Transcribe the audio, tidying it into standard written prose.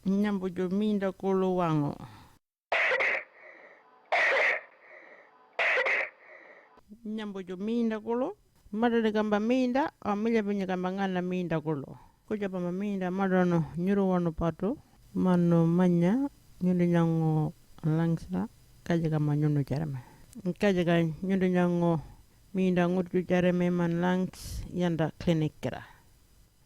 Nyambujo minda kolo wango. Nyambujo minda kolo. Madade kamba minda. Amilya punya kamba ngana minda kolo. Kuja pama minda madono nyuru wano pato. Mano manya. Nyundu nyango langsa. Kaja kama nyundu jarame. Kaja ka nyundu nyango minda ngutu jarame man langs yanda klinik kira.